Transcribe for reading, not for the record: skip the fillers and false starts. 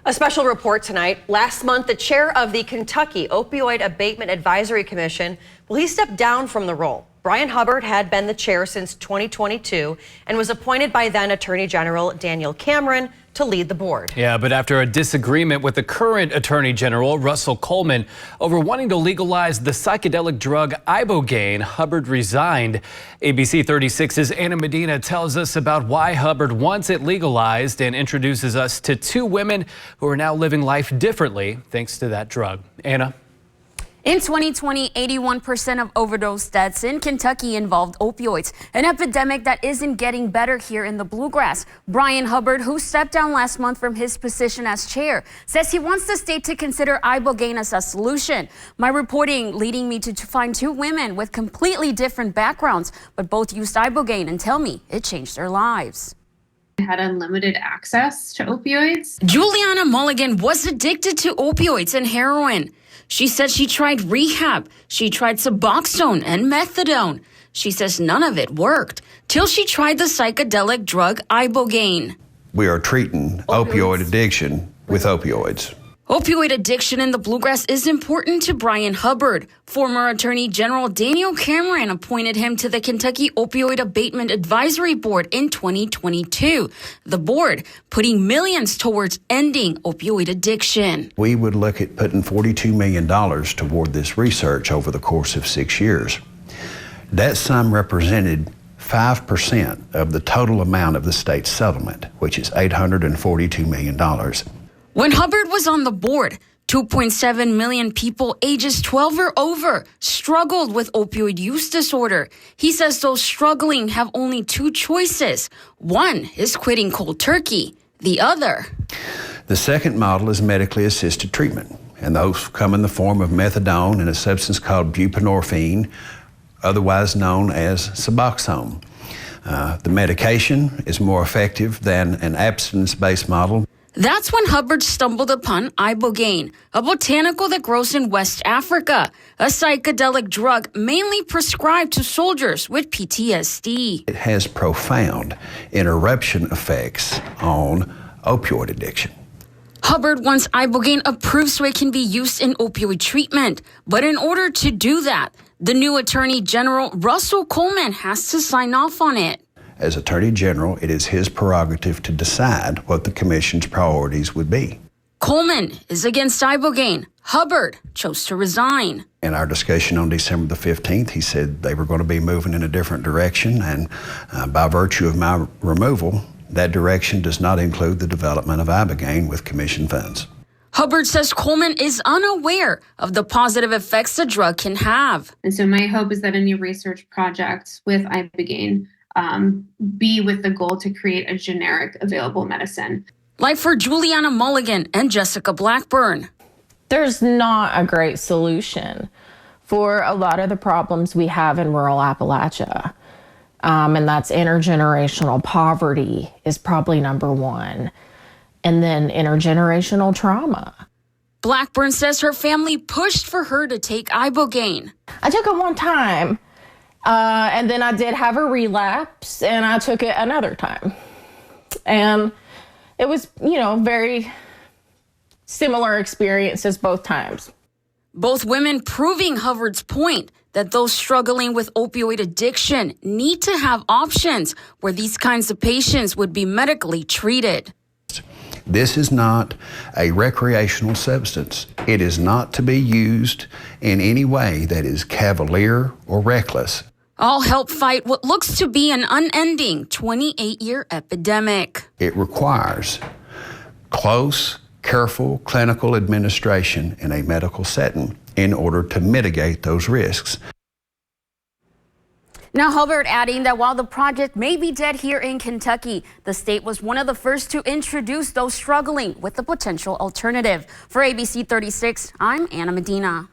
A special report tonight. Last month, the chair of the Kentucky Opioid-Abatement-Commission, well, he stepped down from the role. Bryan-Hubbard had been the chair since 2022 and was appointed by then Attorney General Daniel Cameron to lead the board. Yeah, but after a disagreement with the current Attorney General, Russell Coleman, over wanting to legalize the psychedelic drug ibogaine, Hubbard resigned. ABC 36's Anna Medina tells us about why Hubbard wants it legalized and introduces us to two women who are now living life differently thanks to that drug. Anna? In 2020, 81% of overdose deaths in Kentucky involved opioids, an epidemic that isn't getting better here in the Bluegrass. Bryan-Hubbard, who stepped down last month from his position as chair, says he wants the state to consider ibogaine as a solution. My reporting leading me to find two women with completely different backgrounds, but both used ibogaine and tell me it changed their lives. Had unlimited access to opioids. Juliana Mulligan was addicted to opioids and heroin. She said she tried rehab. She tried Suboxone and methadone. She says none of it worked till she tried the psychedelic drug ibogaine. We are treating opioid addiction with opioids. Opioid addiction in the Bluegrass is important to Bryan-Hubbard. Former Attorney General Daniel Cameron appointed him to the Kentucky Opioid Abatement Advisory Board in 2022. The board putting millions towards ending opioid addiction. We would look at putting $42 million toward this research over the course of 6 years. That sum represented 5% of the total amount of the state settlement, which is $842 million. When Hubbard was on the board, 2.7 million people ages 12 or over struggled with opioid use disorder. He says those struggling have only two choices. One is quitting cold turkey. The other. The second model is medically assisted treatment, and those come in the form of methadone and a substance called buprenorphine, otherwise known as Suboxone. The medication is more effective than an abstinence-based model. That's when Hubbard stumbled upon ibogaine, a botanical that grows in West Africa, a psychedelic drug mainly prescribed to soldiers with PTSD. It has profound interruption effects on opioid addiction. Hubbard wants ibogaine approved so it can be used in opioid treatment. But in order to do that, the new Attorney General, Russell Coleman, has to sign off on it. As Attorney General, it is his prerogative to decide what the Commission's priorities would be. Coleman is against ibogaine. Hubbard chose to resign. In our discussion on December the 15th, he said they were going to be moving in a different direction, and by virtue of my removal, that direction does not include the development of ibogaine with Commission funds. Hubbard says Coleman is unaware of the positive effects the drug can have. And so my hope is that any research projects with ibogaine be with the goal to create a generic available medicine. Like for Juliana Mulligan and Jessica Blackburn. There's not a great solution for a lot of the problems we have in rural Appalachia. And that's intergenerational poverty is probably number one. And then intergenerational trauma. Blackburn says her family pushed for her to take ibogaine. I took it one time. And then I did have a relapse, and I took it another time. And it was, very similar experiences both times. Both women proving Hubbard's point that those struggling with opioid addiction need to have options where these kinds of patients would be medically treated. This is not a recreational substance. It is not to be used in any way that is cavalier or reckless. All help fight what looks to be an unending 28-year epidemic. It requires close, careful clinical administration in a medical setting in order to mitigate those risks. Now, Hubbard adding that while the project may be dead here in Kentucky, the state was one of the first to introduce those struggling with the potential alternative. For ABC 36, I'm Anna Medina.